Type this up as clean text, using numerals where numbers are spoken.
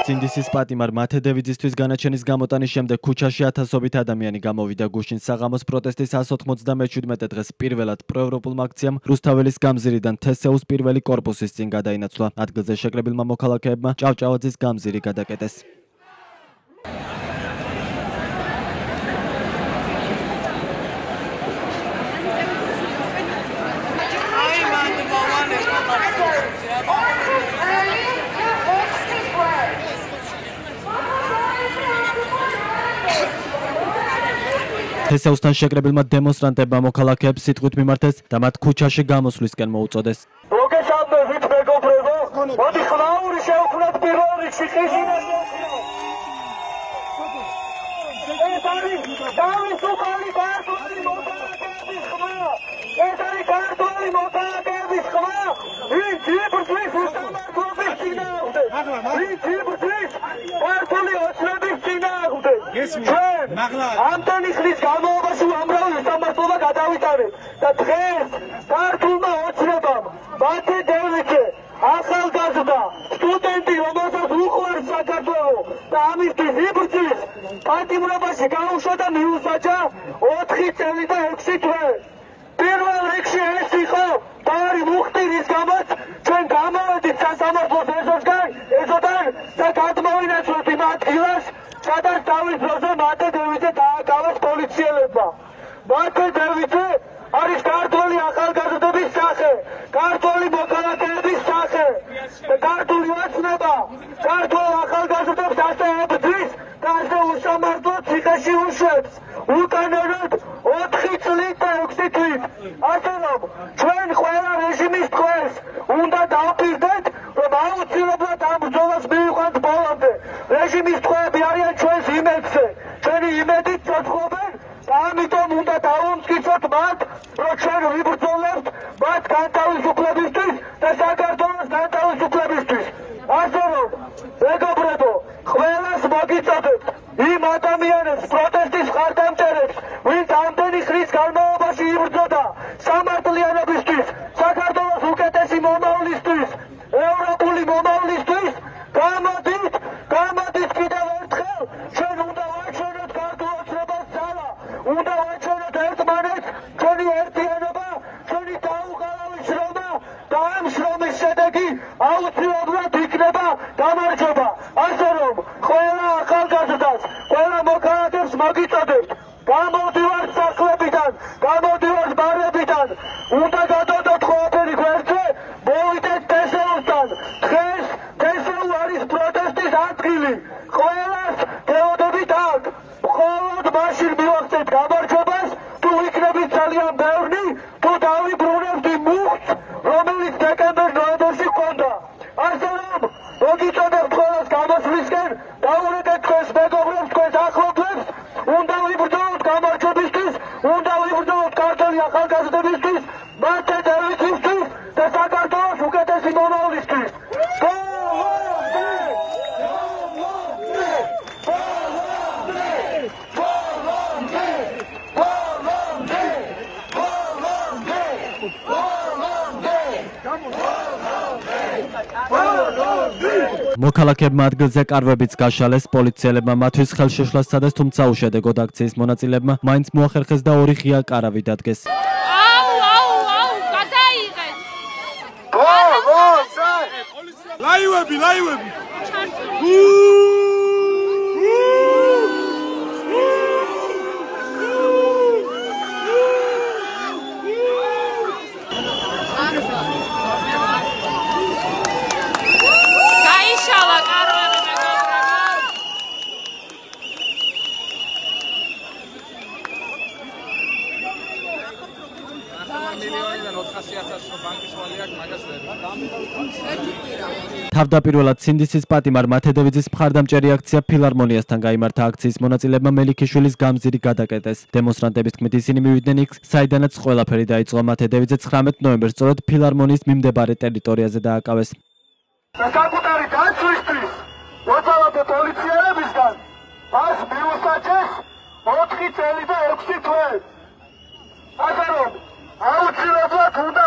ცინდისის პატიმარ მათედევიძისთვის განაჩენის გამოტანის შემდეგ ქუჩაში ათასობით ადამიანი გამოვიდა გუშინ საღამოს პროტესტის 197 დღეს პირველად პროევროპულმა აქციამ რუსთაველის გამზირიდან თესეუს პირველი კორპუსის წინ გადაინაცვლა. ადგილზე შეკრებილმა მოქალაქეებმა ჭავჭავაძის გამზირი გადაკეტეს. თესეუსთან შეკრებილმა დემონსტრანტებმა მოქალაქეებს სიტყვით მიმართეს და მათ ქუჩაში გამოსვლისკენ მოუწოდეს. მოგესალმებით მეგობრებო, მოდი ხმაური შევქმნათ პირველ რიგში ხიზინას. ეს არის თავისუფალი ქართული მოქალაქეების ხმა. ეს არის ქართული მოქალაქეების ხმა. ვინც იბრძვის უსამართლობის წინააღმდეგ. ვინც იბრძვის ქართული ოცნების წინააღმდეგ. ამდენი ხნის განმავლობაში უამრავი უსამართლობა გადავიტანეთ და დღეს ქართულმა ოცნებამ მათედევიძე ახალგაზრდა სტუდენტი, რომელსაც უყვარს საქართველო და ამისთვის იბრძვის, პატიმრობაში გაუშვა და მიუსაჯა 4 წელი და 6 თვე. პირველ რიგში ეს იყო თავი მუხტი, რის გამოც ჩვენ გამოვედით სასამართლოს ეზოდან და გადმოვინაცვლეთ იმ ადგილას, სადაც თავის დროზე მათედევიძე დააკავეს პოლიციელებმა. მათედევიძე არის ქართველი ახალგაზრდების სახე, ქართველი მოქალაქეების სახე და ქართული ოცნება ქართველ ახალგაზრდებს ასე ებრძვის და ასე უსამართლოდ ციხეში უშვებს. უკანონოდ 4 წლით და 6 თვით. ასე რომ ჩვენ ყველა რეჟიმის ტყვეს უნდა დავპირდეთ, რომ აუცილებლად ამ ბრძოლას მივიყვანთ ბოლომდე. რეჟიმის ტყვეები არიან ჩვენს იმედზე, ჩვენი იმედით ცოცხლობენ და ამიტომ უნდა დავუმტკიცოთ მათ, რომ ჩვენ ვიბრძოლებთ მათ განთავისუფლებისთვის და საქართველოს განთავისუფლებისთვის. ასე რომ მეგობრებო, ყველას მოგიწოდებთ იმ ადამიანებს, პროტესტის მხარდამჭერებს, ვინც ამდენი ხნის განმავლობაში იბრძოდა სამართლიანობისთვის, საქართველოს უკეთესი მომავლისთვის, ევროპული მომავლისთვის. გამოდით კიდევ ერთხელ, ჩვენ უნდა ვაჩვენოთ ქართულ ოცნებას ძალა, უნდა ვაჩვენოთ ერთმანეთს ჩვენი ერთიანობა, ჩვენი დაუღალავი შრომა და ამ შრომის შედეგი აუცილებლად იქნება გამარჯვება. ასე რომ ყველა ახალგაზრდას, ყველა მოქალაქეს მოგიწოდებთ, გამოდივართ სახლებიდან, გამოდივართ ბარებიდან, უნდა გადავდოთ ყველაფერი გვერდზე, მოვიდეთ თესეუსთან. დღეს თესეუ არის პროტესტის ადგილი. ყველას გეოდებით აქ. მხოლოდ მაშინ მივახცეთ გამარჯვებას, თუ იქნებით ძალიან ბევრი, თუ დავიბრუნებთ იმ მუხტს, რომელიც დეკემბერ-ნოემბერში ჰქონდა. ასე რომ მოგიწოდებთ ყველას გამოსვლისკენ, დაურეკეთ თქვენს მეგობრებს, თქვენს ახლობლებს, უნდა ვიბრძოლოთ გამარჯვებისთვის, უნდა ვიბრძოლოთ ქართული ახალგაზრდებისთვის, მათედევიძისთვის და საქართველოს უკეთესი მომავლისთვის. მოქალაქეებმა ადგილზე კარვებიც გაშალეს, პოლიციელებმა მათთვის ხელშეშლას სცადეს, თუმცა უშედეგოდ აქციის მონაწილეებმა მაინც მოახერხეს და 2 ღია კარავი დადგეს. გადაიღეთ. ლაივები. თავდაპირველად ცინდისის პატიმარ მათედევიძის მხარდამჭერი აქცია ფილარმონიასთან გაიმართა. აქციის მონაწილეებმა მელიქიშვილის გამზირი გადაკეტეს. დემონსტრანტების თქმით ისინი მივიდნენ იქ, საიდანაც ყველაფერი დაიწყო. მათედევიძე 19 ნოემბერს სწორედ ფილარმონიის მიმდებარე ტერიტორიაზე დააკავეს. საკუთარი დაცვისთვის მოწავდა პოლიციელებისგან მას მიუსაჯეს 4 წელი და 6 თვე. ასე რომ აუცილებლად უნდა